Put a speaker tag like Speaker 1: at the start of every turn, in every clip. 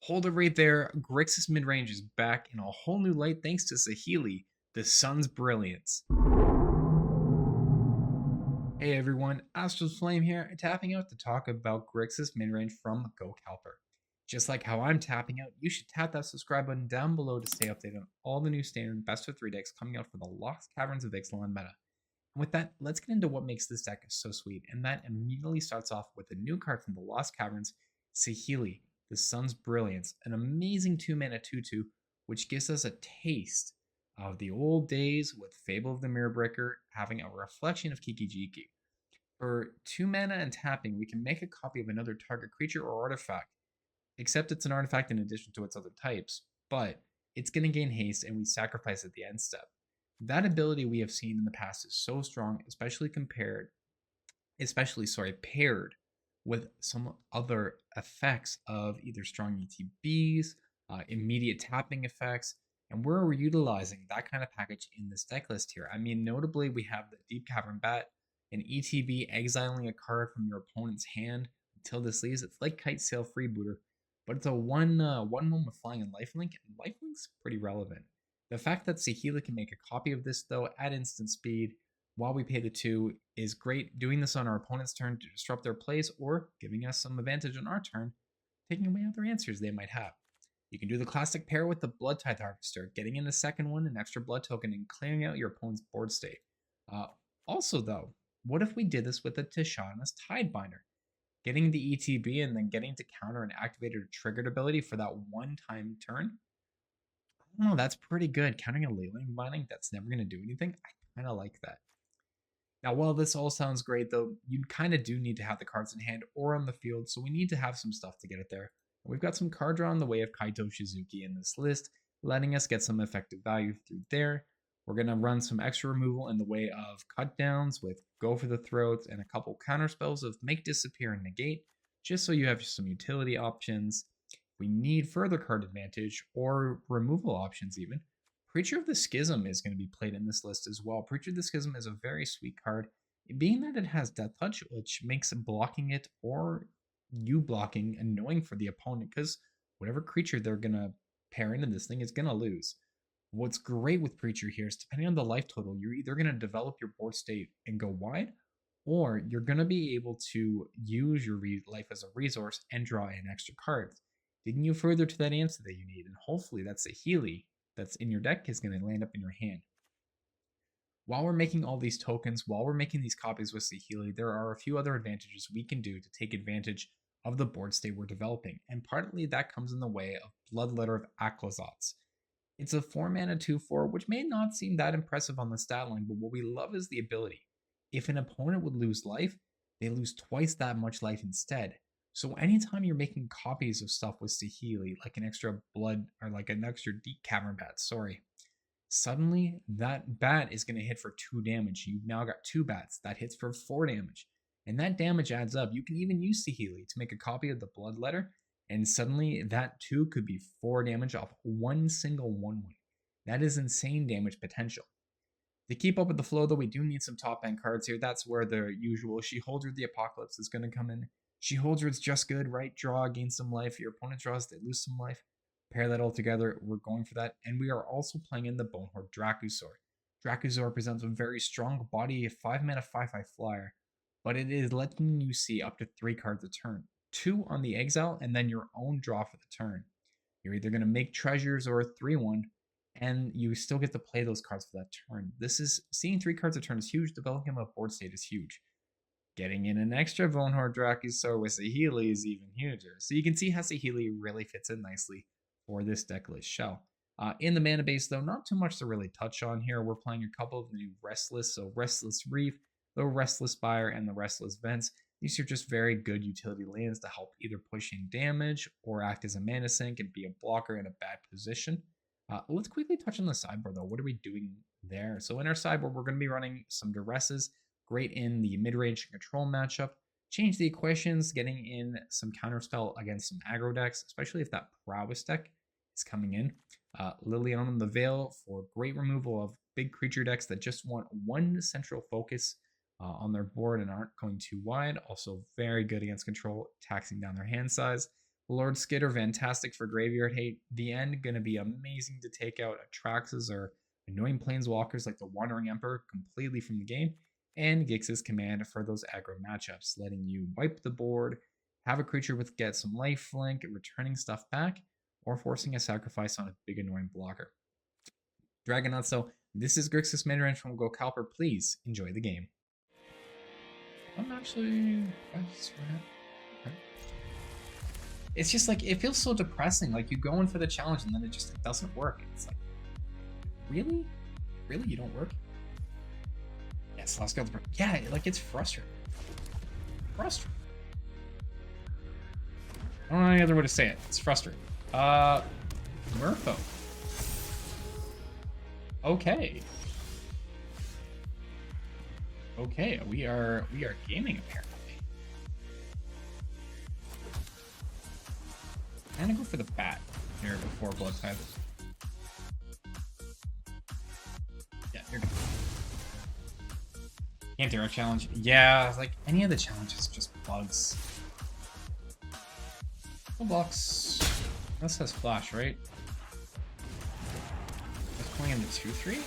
Speaker 1: Hold it right there. Grixis Midrange is back in a whole new light thanks to Saheeli, the sun's brilliance. Hey everyone, Astro's Flame here, tapping out to talk about Grixis Midrange from GoKalper. Just like how I'm tapping out, you should tap that subscribe button down below to stay updated on all the new standard best of 3 decks coming out for the Lost Caverns of Ixalan meta. And with that, let's get into what makes this deck so sweet, and that immediately starts off with a new card from the Lost Caverns, Saheeli, the Sun's Brilliance, an amazing 2-mana 2/2, which gives us a taste of the old days with Fable of the Mirrorbreaker having a reflection of Kiki-Jiki. For 2 mana and tapping, we can make a copy of another target creature or artifact, except it's an artifact in addition to its other types, but it's going to gain haste and we sacrifice at the end step. That ability we have seen in the past is so strong, paired with some other effects of either strong ETBs, immediate tapping effects, and we're utilizing that kind of package in this deck list here. I mean, notably, we have the Deep-Cavern Bat, an ETB exiling a card from your opponent's hand until this leaves. It's like Kite Sail Freebooter, but it's a one with flying and lifelink, and lifelink's pretty relevant. The fact that Saheeli can make a copy of this, though, at instant speed, while we pay the 2 is great. Doing this on our opponent's turn to disrupt their plays or giving us some advantage on our turn, taking away other answers they might have. You can do the classic pair with the Bloodtithe Harvester, getting in the second one, an extra blood token, and clearing out your opponent's board state. Also, though, what if we did this with the Tishana's Tidebinder? Getting the ETB and then getting to counter an activated or triggered ability for that one-time turn? I don't know, that's pretty good. Counting a Leyline Binding that's never going to do anything, I kind of like that. Now, while this all sounds great, though, you kind of do need to have the cards in hand or on the field, so we need to have some stuff to get it there. We've got some card draw in the way of Kaito Shizuki in this list, letting us get some effective value through there. We're going to run some extra removal in the way of cut downs with Go for the Throats and a couple counter spells of Make Disappear and Negate, just so you have some utility options. We need further card advantage or removal options even. Preacher of the Schism is going to be played in this list as well. Preacher of the Schism is a very sweet card, being that it has Death Touch, which makes blocking it or you blocking annoying for the opponent, because whatever creature they're going to pair into this thing is going to lose. What's great with Preacher here is depending on the life total, you're either going to develop your board state and go wide, or you're going to be able to use your life as a resource and draw in extra cards, taking you further to that answer that you need, and hopefully that's a Saheeli that's in your deck is going to land up in your hand. While we're making all these tokens, while we're making these copies with Saheeli, there are a few other advantages we can do to take advantage of the board state we're developing, and partly that comes in the way of Bloodletter of Aclazotz. It's a 4-mana 2/4, which may not seem that impressive on the stat line, but what we love is the ability. If an opponent would lose life, they lose twice that much life instead. So anytime you're making copies of stuff with Saheeli, like an extra Deep-Cavern Bat, suddenly that bat is going to hit for 2 damage. You've now got 2 bats. That hits for 4 damage. And that damage adds up. You can even use Saheeli to make a copy of the Bloodletter, and suddenly that 2 could be 4 damage off one single 1/1. That is insane damage potential. To keep up with the flow, though, we do need some top-end cards here. That's where the usual Sheholder the Apocalypse is going to come in. Sheholder is just good, right? Draw, gain some life. Your opponent draws, they lose some life. Pair that all together, we're going for that. And we are also playing in the Bonehoard Dracosaur. Dracosaur presents a very strong body, a 5-mana 5/5 flyer, but it is letting you see up to 3 cards a turn. 2 on the exile, and then your own draw for the turn. You're either going to make treasures or a 3/1, and you still get to play those cards for that turn. Seeing 3 cards a turn is huge. Developing a board state is huge. Getting in an extra Bonehoard Dracosaur with Saheeli is even huger. So you can see how Saheeli really fits in nicely for this deck list shell. In the mana base, though, not too much to really touch on here. We're playing a couple of the new Restless, so Restless Reef, the Restless Spire, and the Restless Vents. These are just very good utility lands to help either push in damage or act as a mana sink and be a blocker in a bad position. Let's quickly touch on the sideboard, though. What are we doing there? So in our sideboard, we're going to be running some Duresses, great in the mid-range control matchup. Change the equations, getting in some counterspell against some aggro decks, especially if that Prowess deck is coming in. Liliana the Veil for great removal of big creature decks that just want one central focus on their board and aren't going too wide. Also very good against control, taxing down their hand size. Lord Skitter, fantastic for graveyard hate. The end, gonna be amazing to take out Atraxas or annoying planeswalkers like the Wandering Emperor completely from the game. And Grixis Command for those aggro matchups, letting you wipe the board, have a creature with get some lifelink, returning stuff back, or forcing a sacrifice on a big annoying blocker. Dragonauts, so this is Grixis Midrange from GoKalper. Please enjoy the game. I'm actually... It's just like, it feels so depressing. Like, you go in for the challenge and then it just doesn't work. It's like, really? Really? You don't work? Yes, let's go. Yeah, like, it's frustrating. Frustrating. I don't know any other way to say it. It's frustrating. Merfolk. Okay. Okay, we are gaming apparently. I'm gonna go for the bat here before Bloodtithe. Yeah, you're good. Can't do our challenge. Yeah, like any of the challenges just bugs. No blocks. That says flash, right? Just playing in the 2-3?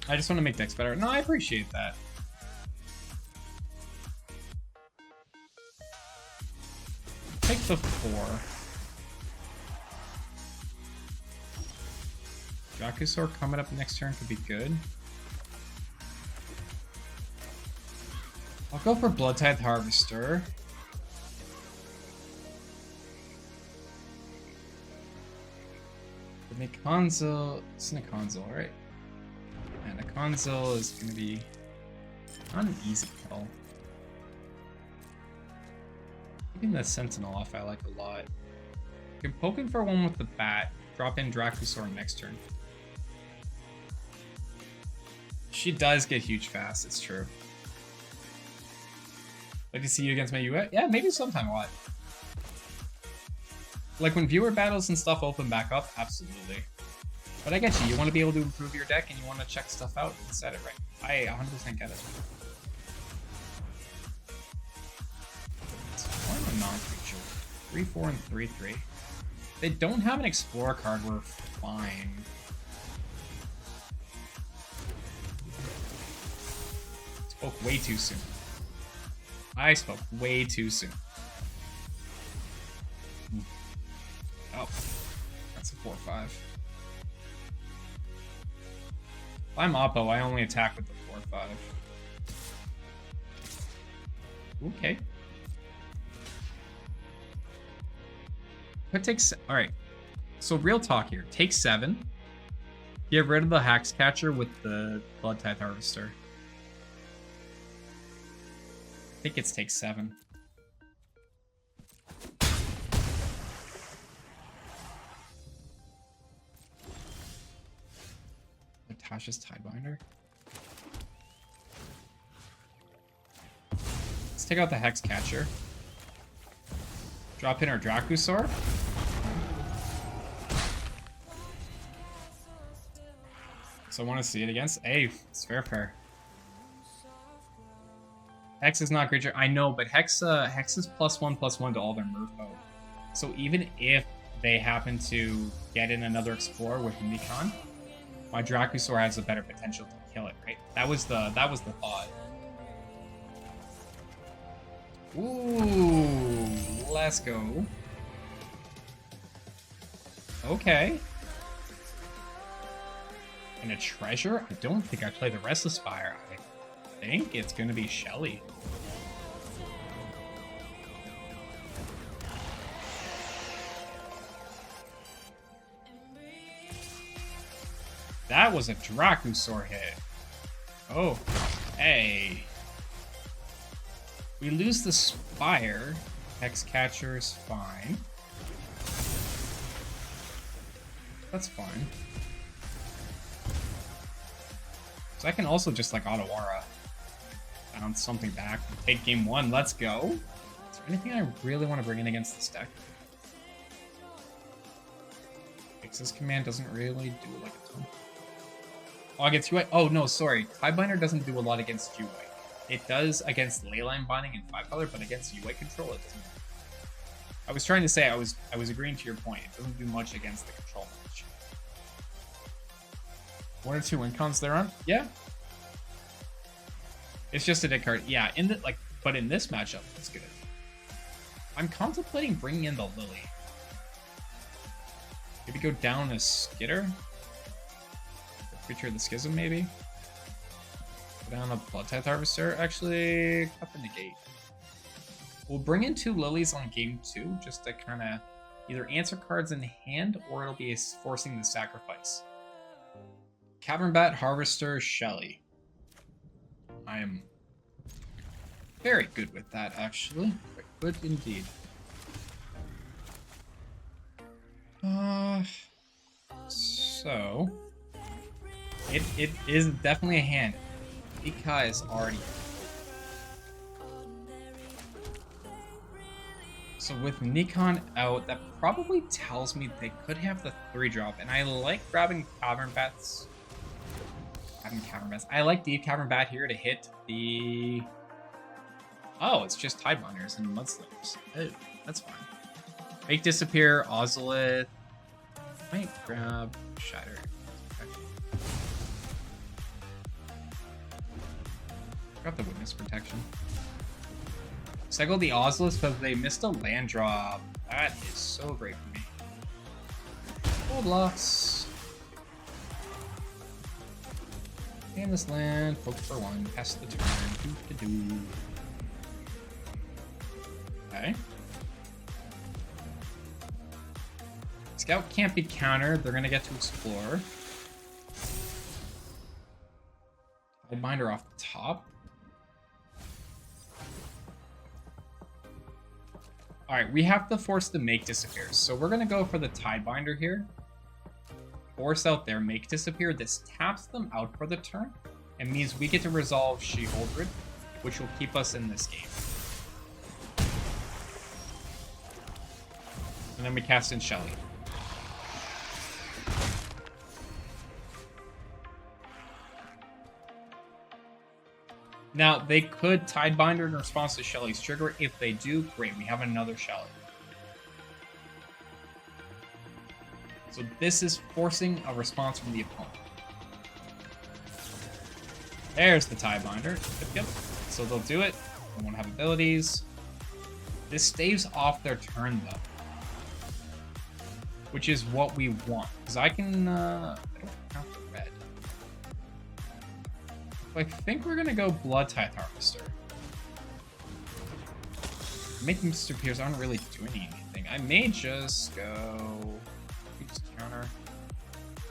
Speaker 1: I just want to make decks better. No, I appreciate that. Take the 4. Dracosaur coming up next turn could be good. I'll go for Bloodtithe Harvester. The Nikonzo, it's Nikonzo, right? And Nikonzo is going to be not an easy kill. Keeping the Sentinel off I like a lot. You can poke in for one with the bat, drop in Dracosaur next turn. She does get huge fast, it's true. Like to see you against my UA? Yeah, maybe sometime a lot. Like when viewer battles and stuff open back up, absolutely. But I get you. You want to be able to improve your deck and you want to check stuff out and set it right. I 100% get it. It's one non-creature. 3-4 and 3-3. They don't have an Explorer card. We're fine. Spoke way too soon. I spoke way too soon. Oh, that's a 4-5. If I'm Oppo, I only attack with the 4-5. Okay. What takes... Alright. So real talk here. Take 7. Get rid of the Hax Catcher with the Bloodtithe Harvester. I think it's take 7. Tasha's Tidebinder. Let's take out the Hex Catcher. Drop in our Dracosaur. So I want to see it against. Hey, it's fair. Hex is not a creature. I know, but Hex is +1/+1 to all their Merfolk. So even if they happen to get in another Explorer with Nikon, my Dracosaur has a better potential to kill it, right? That was the thought. Ooh, let's go. Okay. And a treasure? I don't think I play the Restless Fire. I think it's gonna be Shelly. That was a Dracosaur hit. Oh, hey. We lose the Spire. Hex Catcher is fine. That's fine. So I can also just like Otawara. Bounce something back. Take game 1. Let's go. That's Anything I really want to bring in against this deck? Grixis command doesn't really do like a ton. Oh, against UI? Oh, no, sorry. Tidebinder doesn't do a lot against UI. It does against Leyline Binding and 5-color, but against UI control, it doesn't. I was trying to say, I was agreeing to your point. It doesn't do much against the control match. 1 or 2 win cons there on? Yeah. It's just a deck card. Yeah, but in this matchup, it's good. I'm contemplating bringing in the Lily. Maybe go down a Skitter? Creature of the Schism, maybe? Go down a Bloodtithe Harvester. Actually, cut the negate. We'll bring in 2 Lilies on game 2, just to kind of either answer cards in hand, or it'll be forcing the sacrifice. Cavern Bat, Harvester, Shelly. I am very good with that, actually. Good indeed. So it is definitely a hand. Ikai is already. So with Nikon out, that probably tells me they could have the 3-drop, and I like grabbing Cavern Bats. I like Deep-Cavern Bat here to hit the. Oh, it's just Tidebinders and Mudslingers. Oh, that's fine. Make Disappear, Ozolith. Might grab Shatter. Okay. Got the Witness Protection. Cycle the Ozolith because they missed a land drop. That is so great for me. Gold blocks. And this land, focus for 1, pass the turn. Okay. Scout can't be countered. They're gonna get to explore. Tidebinder off the top. Alright, we have to force the Make Disappear. So we're gonna go for the Tidebinder here. Force out their Make Disappear. This taps them out for the turn. And means we get to resolve She-Holdred, which will keep us in this game. And then we cast in Shelly. Now, they could Tidebinder in response to Shelly's trigger. If they do, great. We have another Shelly. So this is forcing a response from the opponent. There's the Tidebinder. Yep. So they'll do it. They won't have abilities. This staves off their turn, though. Which is what we want. Because I can... I don't have the red. I think we're going to go Bloodtithe Harvester. Making disappears aren't really doing anything. I may just go... Just counter.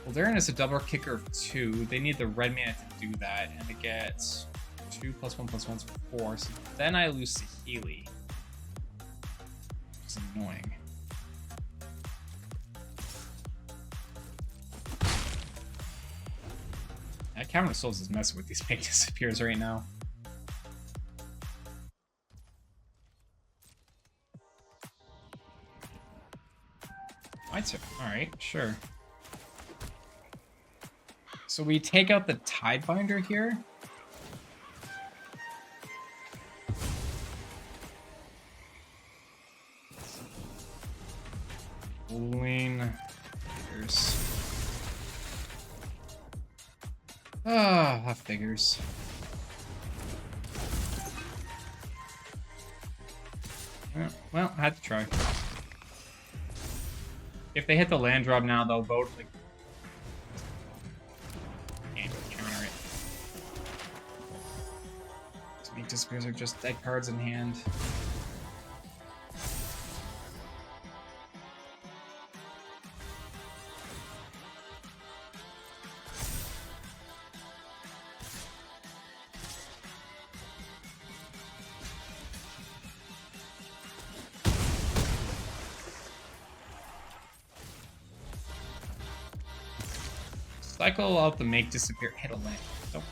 Speaker 1: Well, Darren is a double kicker of 2. They need the red mana to do that. And it gets 2 +1 +1's 4. So then I lose Saheeli. Which is annoying. That Cavern of Souls is messing with these Make Disappears right now. My turn. Alright, sure. So we take out the Tidebinder here. Pulling. Here's. Ah, that figures. Well, I had to try. If they hit the land drop now, they'll vote like. Can't counter it. So Make Disappears are just dead cards in hand. Cycle out the Make Disappear. Hit a land. Oh.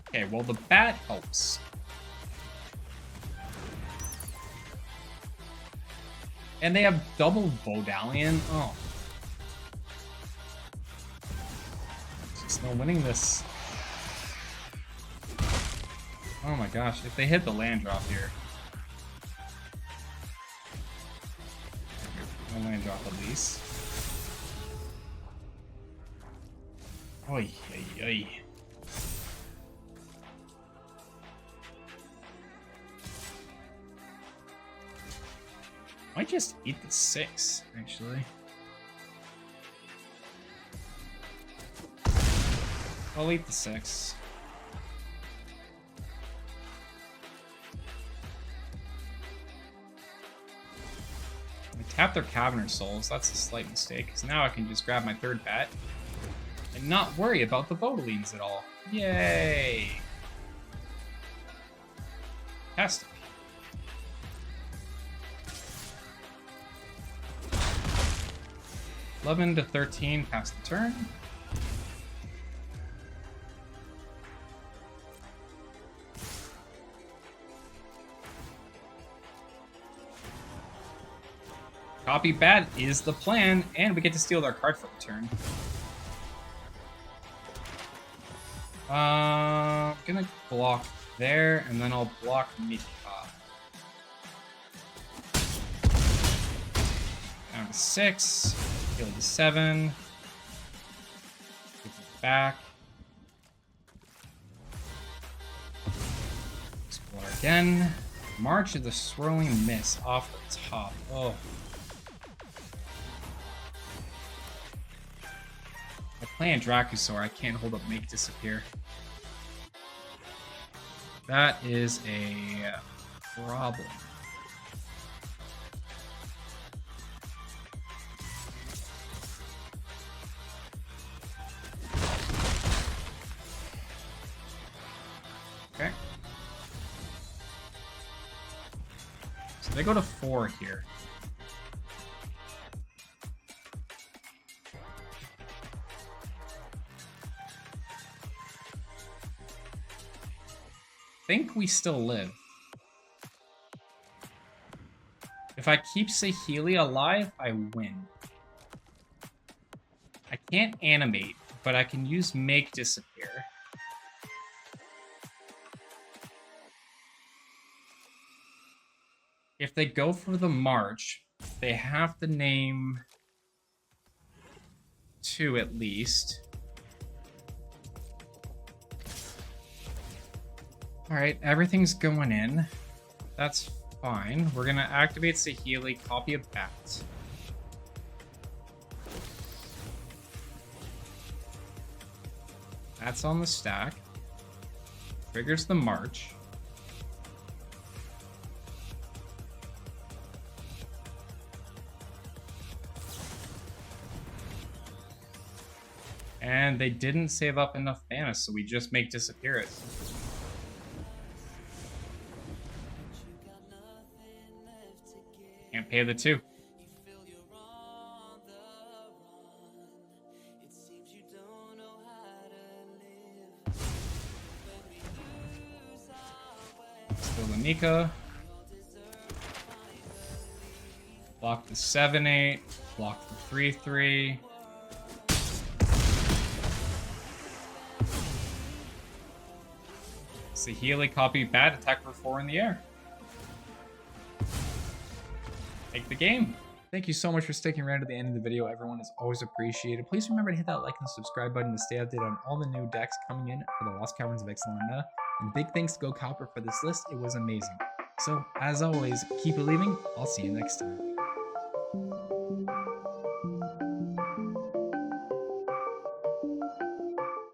Speaker 1: Okay, well the bat helps. And they have double Bodallion. Oh. Just no winning this. Oh my gosh, if they hit the land drop here. No land drop at least. Oy, oy, oy. Might just eat the 6, actually. I'll eat the 6. I tap their Caverner Souls. That's a slight mistake, because now I can just grab my 3rd bat and not worry about the Bodalines at all. Yay! Fantastic. $11 to $13 past the turn. Copy Bat is the plan, and we get to steal their card for the turn. Gonna block there, and then I'll block Mika. Down to 6. Heal to 7. Give it back. Explore again. March of the Swirling Mist off the top. Oh. I play a Dracosaur. I can't hold up Make Disappear. That is a problem. Okay. So they go to 4 here. I think we still live. If I keep Saheeli alive, I win. I can't animate, but I can use Make Disappear. If they go for the March, they have to name 2 at least. Alright, everything's going in. That's fine. We're gonna activate Saheeli, copy a Bat. That's on the stack. Triggers the March. And they didn't save up enough mana, so we just Make Disappear it. Can't pay the 2. Still the Nika. Block the 7/8. Block the 3/3. Saheeli, copy Bat, attack for 4 in the air. Take the game. Thank you so much for sticking around to the end of the video. Everyone is always appreciated. Please remember to hit that like and subscribe button to stay updated on all the new decks coming in for the Lost Caverns of Ixalan meta. And big thanks to GoKalper for this list. It was amazing. So, as always, keep believing. I'll see you next time.